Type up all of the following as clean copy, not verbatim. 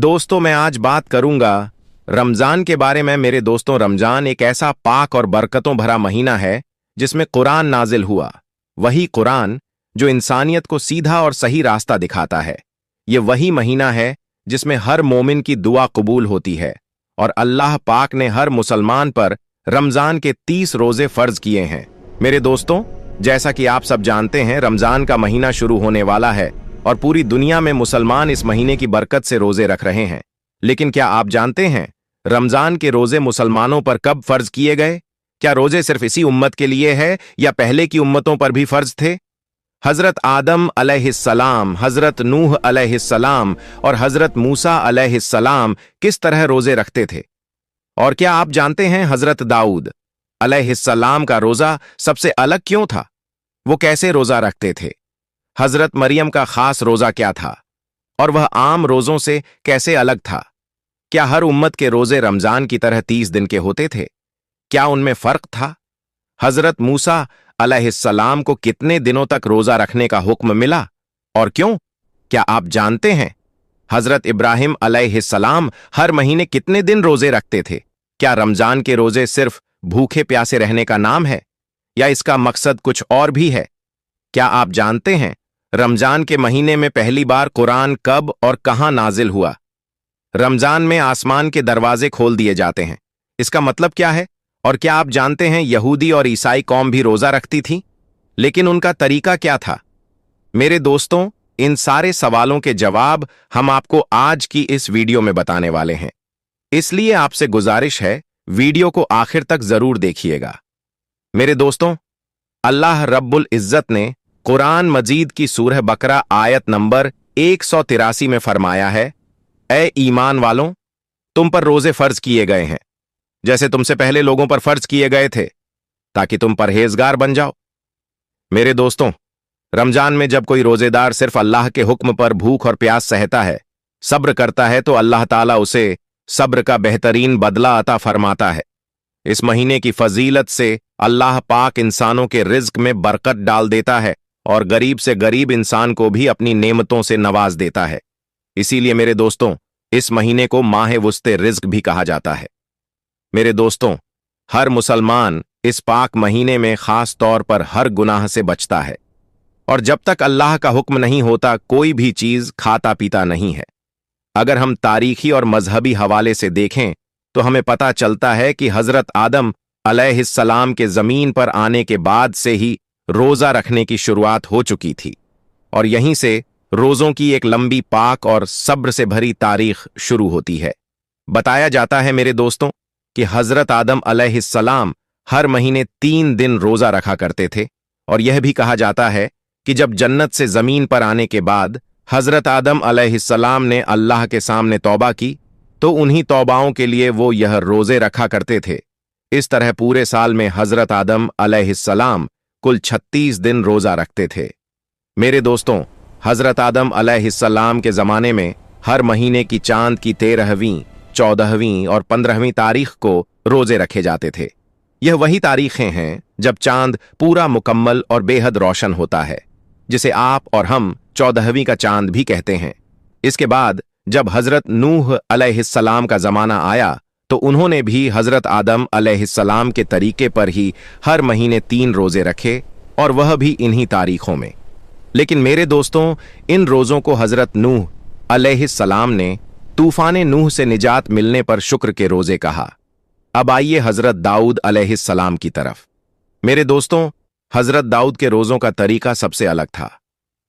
दोस्तों, मैं आज बात करूंगा रमजान के बारे में। मेरे दोस्तों, रमजान एक ऐसा पाक और बरकतों भरा महीना है जिसमें कुरान नाजिल हुआ। वही कुरान जो इंसानियत को सीधा और सही रास्ता दिखाता है। ये वही महीना है जिसमें हर मोमिन की दुआ कबूल होती है और अल्लाह पाक ने हर मुसलमान पर रमजान के 30 रोजे फर्ज किए हैं। मेरे दोस्तों, जैसा कि आप सब जानते हैं, रमजान का महीना शुरू होने वाला है और पूरी दुनिया में मुसलमान इस महीने की बरकत से रोजे रख रहे हैं। लेकिन क्या आप जानते हैं रमजान के रोजे मुसलमानों पर कब फर्ज किए गए? क्या रोजे सिर्फ इसी उम्मत के लिए है या पहले की उम्मतों पर भी फर्ज थे? हजरत आदम अलैहिस्सलाम, हजरत नूह अलैहिस्सलाम और हजरत मूसा अलैहिस्सलाम किस तरह रोजे रखते थे? और क्या आप जानते हैं हजरत दाऊद अलैहिस्सलाम का रोजा सबसे अलग क्यों था? वो कैसे रोजा रखते थे? हजरत मरियम का खास रोजा क्या था और वह आम रोजों से कैसे अलग था? क्या हर उम्मत के रोजे रमजान की तरह 30 दिन के होते थे? क्या उनमें फर्क था? हजरत मूसा अलैहिस्सलाम को कितने दिनों तक रोजा रखने का हुक्म मिला और क्यों? क्या आप जानते हैं हजरत इब्राहिम अलैहिस्सलाम हर महीने कितने दिन रोजे रखते थे? क्या रमजान के रोजे सिर्फ भूखे प्यासे रहने का नाम है या इसका मकसद कुछ और भी है? क्या आप जानते हैं रमजान के महीने में पहली बार कुरान कब और कहां नाजिल हुआ? रमजान में आसमान के दरवाजे खोल दिए जाते हैं। इसका मतलब क्या है? और क्या आप जानते हैं यहूदी और ईसाई कौम भी रोजा रखती थी, लेकिन उनका तरीका क्या था? मेरे दोस्तों, इन सारे सवालों के जवाब हम आपको आज की इस वीडियो में बताने वाले हैं। इसलिए आपसे गुजारिश है, वीडियो को आखिर तक जरूर देखिएगा। मेरे दोस्तों, अल्लाह रब्बुल इज्जत ने कुरान मजीद की सूरह बकरा आयत नंबर 183 में फरमाया है, ए ईमान वालों, तुम पर रोजे फर्ज किए गए हैं जैसे तुमसे पहले लोगों पर फर्ज किए गए थे, ताकि तुम परहेजगार बन जाओ। मेरे दोस्तों, रमजान में जब कोई रोजेदार सिर्फ अल्लाह के हुक्म पर भूख और प्यास सहता है, सब्र करता है, तो अल्लाह ताला उसे सब्र का बेहतरीन बदला अता फरमाता है। इस महीने की फजीलत से अल्लाह पाक इंसानों के रिज्क में बरकत डाल देता है और गरीब से गरीब इंसान को भी अपनी नेमतों से नवाज देता है। इसीलिए मेरे दोस्तों, इस महीने को माह वुस्ते रिज्क भी कहा जाता है। मेरे दोस्तों, हर मुसलमान इस पाक महीने में खास तौर पर हर गुनाह से बचता है और जब तक अल्लाह का हुक्म नहीं होता कोई भी चीज खाता पीता नहीं है। अगर हम तारीखी और मजहबी हवाले से देखें तो हमें पता चलता है कि हजरत आदम अलैहिस्सलाम के जमीन पर आने के बाद से ही रोजा रखने की शुरुआत हो चुकी थी और यहीं से रोजों की एक लंबी पाक और सब्र से भरी तारीख शुरू होती है। बताया जाता है मेरे दोस्तों कि हजरत आदम अलैहिस्सलाम हर महीने 3 दिन रोजा रखा करते थे और यह भी कहा जाता है कि जब जन्नत से जमीन पर आने के बाद हजरत आदम अलैहिस्सलाम ने अल्लाह के सामने तौबा की तो उन्हीं तौबाओं के लिए वो यह रोजे रखा करते थे। इस तरह पूरे साल में हजरत आदम अलैहिस्सलाम कुल 36 दिन रोजा रखते थे। मेरे दोस्तों, हजरत आदम अलैहिस्सलाम के जमाने में हर महीने की चांद की 13वीं, 14वीं और 15वीं तारीख को रोजे रखे जाते थे। यह वही तारीखें हैं जब चांद पूरा मुकम्मल और बेहद रोशन होता है, जिसे आप और हम 14वीं का चांद भी कहते हैं। इसके बाद जब हजरत नूह अलैहिस्सलाम का जमाना आया तो उन्होंने भी हजरत आदम अलैहिस्सलाम के तरीके पर ही हर महीने 3 रोजे रखे और वह भी इन्हीं तारीखों में। लेकिन मेरे दोस्तों, इन रोजों को हजरत नूह अलैहिस्सलाम ने तूफान नूह से निजात मिलने पर शुक्र के रोजे कहा। अब आइए हजरत दाऊद अलैहिस्सलाम की तरफ। मेरे दोस्तों, हजरत दाऊद के रोजों का तरीका सबसे अलग था,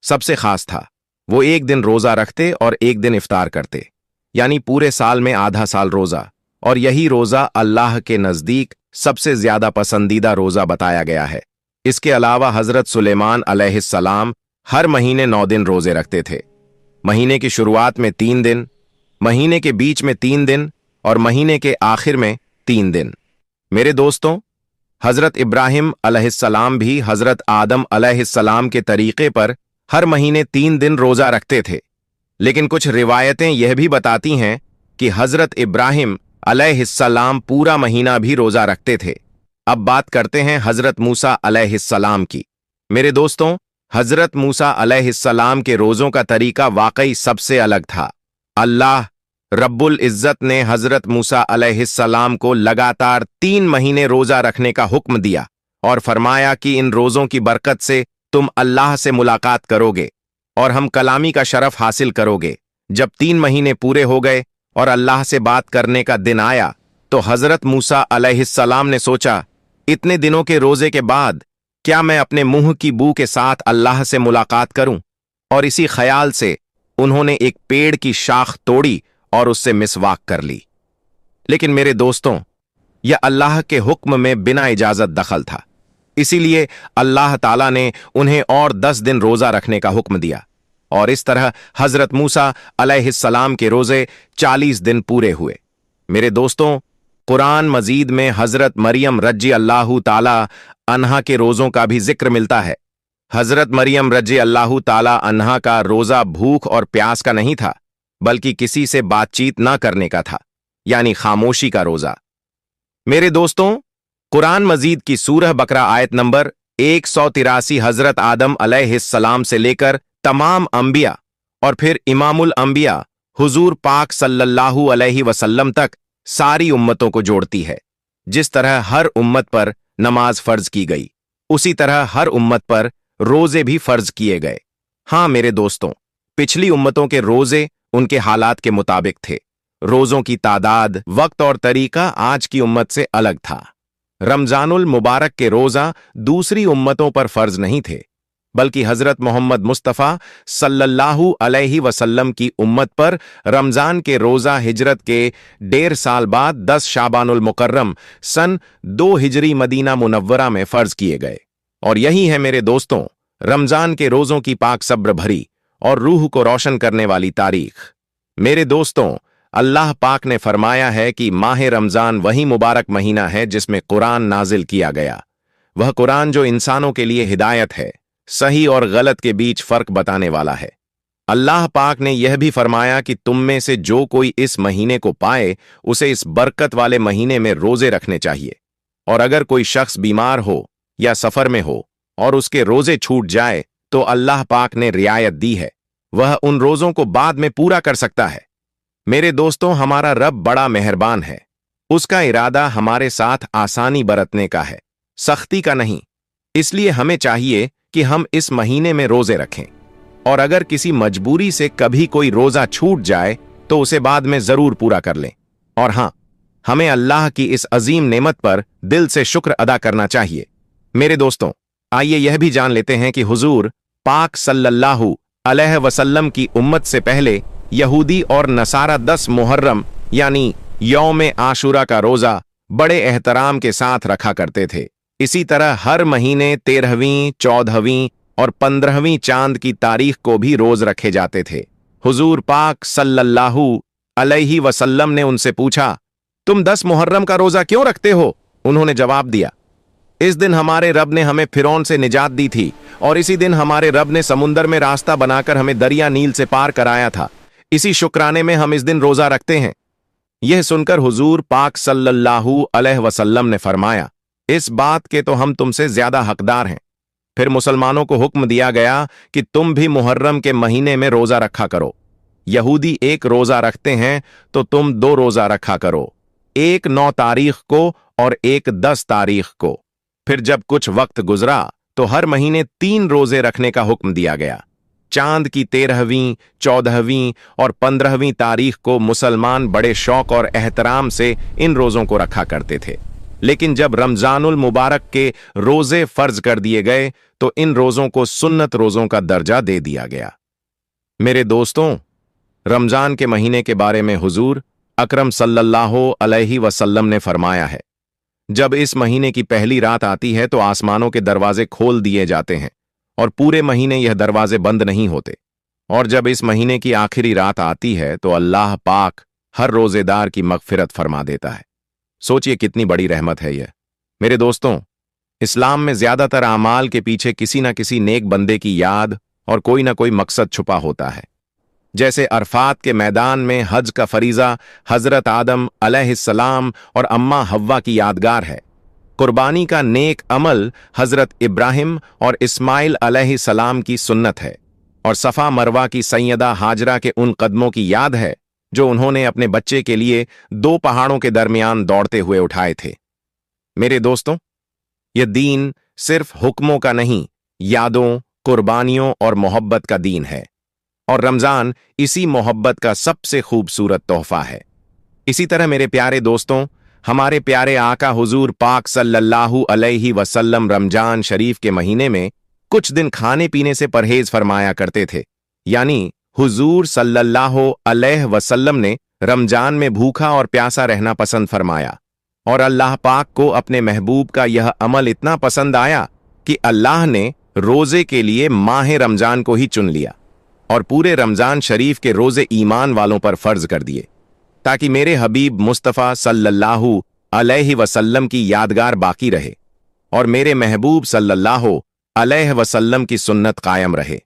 सबसे खास था। वो एक दिन रोजा रखते और एक दिन इफ्तार करते, यानी पूरे साल में आधा साल रोजा, और यही रोजा अल्लाह के नजदीक सबसे ज्यादा पसंदीदा रोजा बताया गया है। इसके अलावा हजरत सुलेमान अलैहिस्सलाम हर महीने 9 दिन रोजे रखते थे। महीने की शुरुआत में 3 दिन, महीने के बीच में 3 दिन और महीने के आखिर में 3 दिन। मेरे दोस्तों, हजरत इब्राहिम अलैहिस्सलाम भी हजरत आदम अलैहिस्सलाम के तरीके पर हर महीने 3 दिन रोजा रखते थे। लेकिन कुछ रिवायतें यह भी बताती हैं कि हजरत इब्राहिम अलैहिस्सलाम पूरा महीना भी रोजा रखते थे। अब बात करते हैं हजरत मूसा अलैहिस्सलाम की। मेरे दोस्तों, हजरत मूसा अलैहिस्सलाम के रोजों का तरीका वाकई सबसे अलग था। अल्लाह रब्बुल इज्जत ने हजरत मूसा अलैहिस्सलाम को लगातार 3 महीने रोजा रखने का हुक्म दिया और फरमाया कि इन रोजों की बरकत से तुम अल्लाह से मुलाकात करोगे और हम कलामी का शरफ हासिल करोगे। जब 3 महीने पूरे हो गए और अल्लाह से बात करने का दिन आया तो हजरत मूसा अलैहिस्सलाम ने सोचा, इतने दिनों के रोजे के बाद क्या मैं अपने मुंह की बू के साथ अल्लाह से मुलाकात करूं? और इसी ख्याल से उन्होंने एक पेड़ की शाख तोड़ी और उससे मिसवाक कर ली। लेकिन मेरे दोस्तों, यह अल्लाह के हुक्म में बिना इजाजत दखल था, इसीलिए अल्लाह ताला ने उन्हें और 10 दिन रोजा रखने का हुक्म दिया और इस तरह हजरत मूसा अलैहिस्सलाम के रोजे 40 दिन पूरे हुए। मेरे दोस्तों, कुरान मजीद में हजरत मरियम रजी अल्लाहु ताला अन्हा के रोजों का भी जिक्र मिलता है। हजरत मरियम रजी अल्लाहु ताला अन्हा का रोजा भूख और प्यास का नहीं था, बल्कि किसी से बातचीत न करने का था, यानी खामोशी का रोजा। मेरे दोस्तों, कुरान मजीद की सूरह बकरा आयत नंबर 183 हजरत आदम अलैहिस्सलाम से लेकर तमाम अंबिया और फिर इमामुल अंबिया हुजूर पाक सल्लल्लाहु अलैहि वसल्लम तक सारी उम्मतों को जोड़ती है। जिस तरह हर उम्मत पर नमाज फर्ज की गई, उसी तरह हर उम्मत पर रोजे भी फर्ज किए गए। हां मेरे दोस्तों, पिछली उम्मतों के रोजे उनके हालात के मुताबिक थे। रोजों की तादाद, वक्त और तरीका आज की उम्मत से अलग था। रमजानुल मुबारक के रोजा दूसरी उम्मतों पर फर्ज नहीं थे, बल्कि हजरत मोहम्मद मुस्तफ़ा सल्लल्लाहु अलैहि वसल्लम की उम्मत पर रमजान के रोजा हिजरत के 1.5 साल बाद 10 शाबानुल मुकर्रम सन 2 हिजरी मदीना मुनव्वरा में फर्ज किए गए। और यही है मेरे दोस्तों, रमजान के रोजों की पाक सब्र भरी और रूह को रोशन करने वाली तारीख। मेरे दोस्तों, अल्लाह पाक ने फरमाया है कि माह रमजान वही मुबारक महीना है जिसमें कुरान नाजिल किया गया। वह कुरान जो इंसानों के लिए हिदायत है, सही और गलत के बीच फर्क बताने वाला है। अल्लाह पाक ने यह भी फरमाया कि तुम में से जो कोई इस महीने को पाए उसे इस बरकत वाले महीने में रोजे रखने चाहिए। और अगर कोई शख्स बीमार हो या सफर में हो और उसके रोजे छूट जाए तो अल्लाह पाक ने रियायत दी है, वह उन रोजों को बाद में पूरा कर सकता है। मेरे दोस्तों, हमारा रब बड़ा मेहरबान है। उसका इरादा हमारे साथ आसानी बरतने का है, सख्ती का नहीं। इसलिए हमें चाहिए कि हम इस महीने में रोजे रखें, और अगर किसी मजबूरी से कभी कोई रोजा छूट जाए तो उसे बाद में जरूर पूरा कर लें। और हां, हमें अल्लाह की इस अजीम नेमत पर दिल से शुक्र अदा करना चाहिए। मेरे दोस्तों, आइए यह भी जान लेते हैं कि हुजूर पाक सल्लल्लाहु अलैहि वसल्लम की उम्मत से पहले यहूदी और नसारा 10 मुहर्रम यानी यौम आशूरा का रोजा बड़े एहतराम के साथ रखा करते थे। इसी तरह हर महीने 13वीं, 14वीं और 15वीं चांद की तारीख को भी रोज रखे जाते थे। हुजूर पाक सल्लल्लाहु अलैहि वसल्लम ने उनसे पूछा, तुम 10 मुहर्रम का रोजा क्यों रखते हो? उन्होंने जवाब दिया, इस दिन हमारे रब ने हमें फिरौन से निजात दी थी और इसी दिन हमारे रब ने समुंदर में रास्ता बनाकर हमें दरिया नील से पार कराया था। इसी शुक्राने में हम इस दिन रोजा रखते हैं। यह सुनकर हुजूर पाक सल्लल्लाहु अलैहि वसल्लम ने फरमाया, इस बात के तो हम तुमसे ज्यादा हकदार हैं। फिर मुसलमानों को हुक्म दिया गया कि तुम भी मुहर्रम के महीने में रोजा रखा करो। यहूदी 1 रोजा रखते हैं तो तुम 2 रोजा रखा करो, एक 9 तारीख को और एक 10 तारीख को। फिर जब कुछ वक्त गुजरा तो हर महीने 3 रोजे रखने का हुक्म दिया गया। चांद की 13वीं, 14वीं और 15वीं तारीख को मुसलमान बड़े शौक और एहतराम से इन रोजों को रखा करते थे। लेकिन जब रमजानुल मुबारक के रोजे फर्ज कर दिए गए तो इन रोजों को सुन्नत रोजों का दर्जा दे दिया गया। मेरे दोस्तों, रमजान के महीने के बारे में हुजूर अकरम सल्लल्लाहु अलैहि वसल्लम ने फरमाया है, जब इस महीने की पहली रात आती है तो आसमानों के दरवाजे खोल दिए जाते हैं और पूरे महीने यह दरवाजे बंद नहीं होते। और जब इस महीने की आखिरी रात आती है तो अल्लाह पाक हर रोजेदार की मगफिरत फरमा देता है। सोचिए कितनी बड़ी रहमत है यह। मेरे दोस्तों, इस्लाम में ज्यादातर आमाल के पीछे किसी न किसी नेक बंदे की याद और कोई ना कोई मकसद छुपा होता है। जैसे अरफात के मैदान में हज का फरीजा हजरत आदम अलैहिस्सलाम और अम्मा हव्वा की यादगार है। कुर्बानी का नेक अमल हजरत इब्राहिम और इस्माइल अलैहिस्सलाम की सुन्नत है। और सफा मरवा की सैयदा हाजरा के उन कदमों की याद है जो उन्होंने अपने बच्चे के लिए 2 पहाड़ों के दरमियान दौड़ते हुए उठाए थे। मेरे दोस्तों, यह दीन सिर्फ हुक्मों का नहीं, यादों, कुर्बानियों और मोहब्बत का दीन है, और रमजान इसी मोहब्बत का सबसे खूबसूरत तोहफा है। इसी तरह मेरे प्यारे दोस्तों, हमारे प्यारे आका हुजूर पाक सल्लल्लाहु अलैहि वसल्लम रमजान शरीफ के महीने में कुछ दिन खाने पीने से परहेज फरमाया करते थे। यानी हुजूर सल्लल्लाहु अलैहि वसल्लम ने रमजान में भूखा और प्यासा रहना पसंद फरमाया, और अल्लाह पाक को अपने महबूब का यह अमल इतना पसंद आया कि अल्लाह ने रोजे के लिए माह रमजान को ही चुन लिया और पूरे रमजान शरीफ के रोजे ईमान वालों पर फर्ज कर दिए, ताकि मेरे हबीब मुस्तफ़ा सल्लल्लाहु अलैहि वसल्लम की यादगार बाकी रहे और मेरे महबूब सल्लल्लाहु अलैहि वसल्लम की सुन्नत कायम रहे।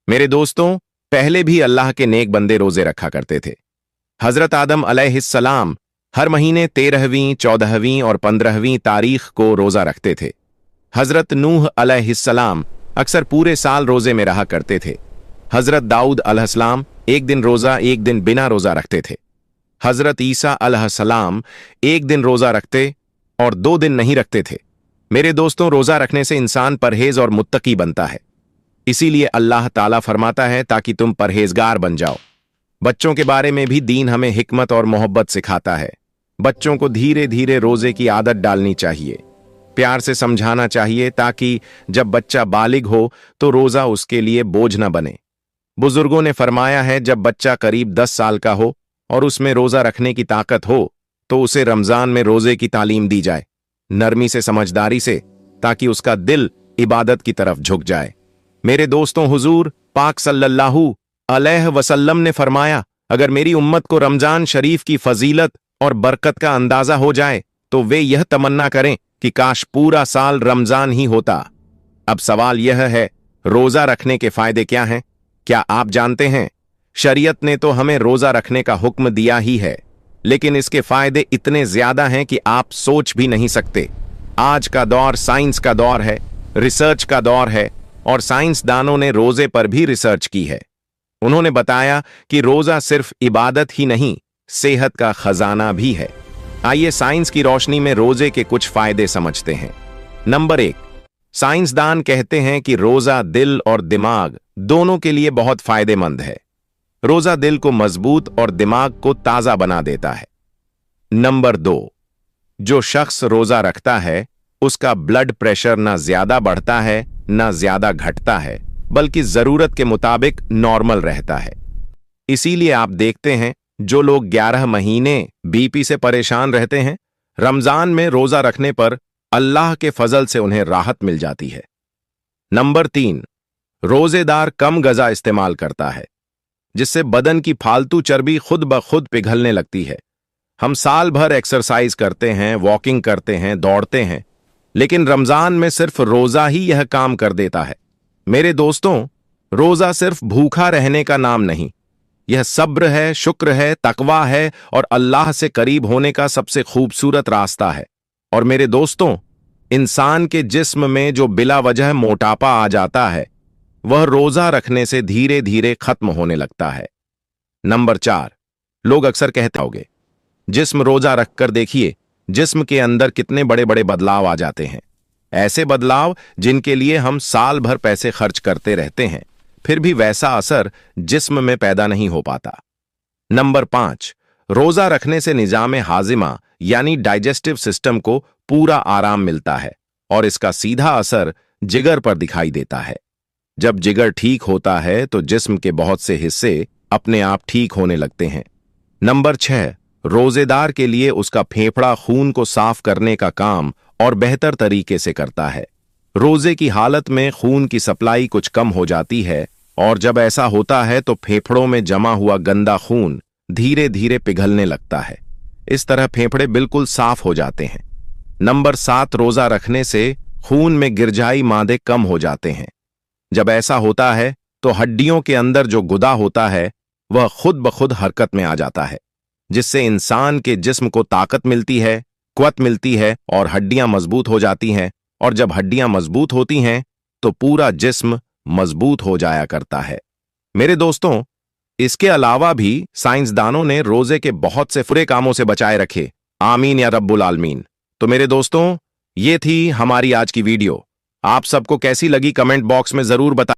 मेरे दोस्तों, पहले भी अल्लाह के नेक बंदे रोजे रखा करते थे। हजरत आदम अलैहिस्सलाम हर महीने 13वीं, 14वीं और 15वीं तारीख को रोजा रखते थे। हजरत नूह अलैहिस्सलाम अक्सर पूरे साल रोजे में रहा करते थे। हजरत दाऊद अलैहिस्सलाम एक दिन रोजा, एक दिन बिना रोजा रखते थे। हजरत ईसा अलैहिस्सलाम एक दिन रोजा रखते और 2 दिन नहीं रखते थे। मेरे दोस्तों, रोजा रखने से इंसान परहेज और मुत्तकी बनता है। इसीलिए अल्लाह ताला फरमाता है ताकि तुम परहेजगार बन जाओ। बच्चों के बारे में भी दीन हमें हिकमत और मोहब्बत सिखाता है। बच्चों को धीरे धीरे रोजे की आदत डालनी चाहिए, प्यार से समझाना चाहिए, ताकि जब बच्चा बालिग हो तो रोजा उसके लिए बोझ न बने। बुजुर्गों ने फरमाया है, जब बच्चा करीब 10 साल का हो और उसमें रोजा रखने की ताकत हो तो उसे रमजान में रोजे की तालीम दी जाए, नरमी से, समझदारी से, ताकि उसका दिल इबादत की तरफ झुक जाए। मेरे दोस्तों, हुजूर पाक सल्लल्लाहु अलैहि वसल्लम ने फरमाया, अगर मेरी उम्मत को रमजान शरीफ की फजीलत और बरकत का अंदाजा हो जाए तो वे यह तमन्ना करें कि काश पूरा साल रमजान ही होता। अब सवाल यह है, रोजा रखने के फायदे क्या हैं? क्या आप जानते हैं? शरीयत ने तो हमें रोजा रखने का हुक्म दिया ही है, लेकिन इसके फायदे इतने ज्यादा हैं कि आप सोच भी नहीं सकते। आज का दौर साइंस का दौर है, रिसर्च का दौर है, और साइंसदानों ने रोजे पर भी रिसर्च की है। उन्होंने बताया कि रोजा सिर्फ इबादत ही नहीं, सेहत का खजाना भी है। आइए साइंस की रोशनी में रोजे के कुछ फायदे समझते हैं। नंबर 1, साइंसदान कहते हैं कि रोजा दिल और दिमाग दोनों के लिए बहुत फायदेमंद है। रोजा दिल को मजबूत और दिमाग को ताजा बना देता है। नंबर 2, जो शख्स रोजा रखता है उसका ब्लड प्रेशर ना ज्यादा बढ़ता है ना ज्यादा घटता है, बल्कि जरूरत के मुताबिक नॉर्मल रहता है। इसीलिए आप देखते हैं जो लोग 11 महीने बीपी से परेशान रहते हैं, रमजान में रोजा रखने पर अल्लाह के फजल से उन्हें राहत मिल जाती है। नंबर 3, रोजेदार कम गजा इस्तेमाल करता है, जिससे बदन की फालतू चर्बी खुद ब खुद पिघलने लगती है। हम साल भर एक्सरसाइज करते हैं, वॉकिंग करते हैं, दौड़ते हैं, लेकिन रमजान में सिर्फ रोजा ही यह काम कर देता है। मेरे दोस्तों, रोजा सिर्फ भूखा रहने का नाम नहीं, यह सब्र है, शुक्र है, तकवा है और अल्लाह से करीब होने का सबसे खूबसूरत रास्ता है। और मेरे दोस्तों, इंसान के जिस्म में जो बिला वजह मोटापा आ जाता है, वह रोजा रखने से धीरे धीरे खत्म होने लगता है। नंबर 4, लोग अक्सर कहते होंगे, जिस्म रोजा रखकर देखिए जिस्म के अंदर कितने बड़े बड़े बदलाव आ जाते हैं। ऐसे बदलाव जिनके लिए हम साल भर पैसे खर्च करते रहते हैं, फिर भी वैसा असर जिस्म में पैदा नहीं हो पाता। नंबर 5, रोजा रखने से निजाम हाजिमा यानी डाइजेस्टिव सिस्टम को पूरा आराम मिलता है और इसका सीधा असर जिगर पर दिखाई देता है। जब जिगर ठीक होता है तो जिस्म के बहुत से हिस्से अपने आप ठीक होने लगते हैं। नंबर 6, रोजेदार के लिए उसका फेफड़ा खून को साफ करने का काम और बेहतर तरीके से करता है। रोजे की हालत में खून की सप्लाई कुछ कम हो जाती है और जब ऐसा होता है तो फेफड़ों में जमा हुआ गंदा खून धीरे धीरे पिघलने लगता है। इस तरह फेफड़े बिल्कुल साफ हो जाते हैं। नंबर 7, रोजा रखने से खून में गिरजाई मादे कम हो जाते हैं। जब ऐसा होता है तो हड्डियों के अंदर जो गुदा होता है वह खुद ब खुद हरकत में आ जाता है, जिससे इंसान के जिस्म को ताकत मिलती है, कुव्वत मिलती है और हड्डियां मजबूत हो जाती हैं। और जब हड्डियां मजबूत होती हैं तो पूरा जिस्म मजबूत हो जाया करता है। मेरे दोस्तों, इसके अलावा भी साइंसदानों ने रोजे के बहुत से बुरे कामों से बचाए रखे। आमीन या रब्बुल आलमीन। तो मेरे दोस्तों, ये थी हमारी आज की वीडियो। आप सबको कैसी लगी कमेंट बॉक्स में जरूर बताएं।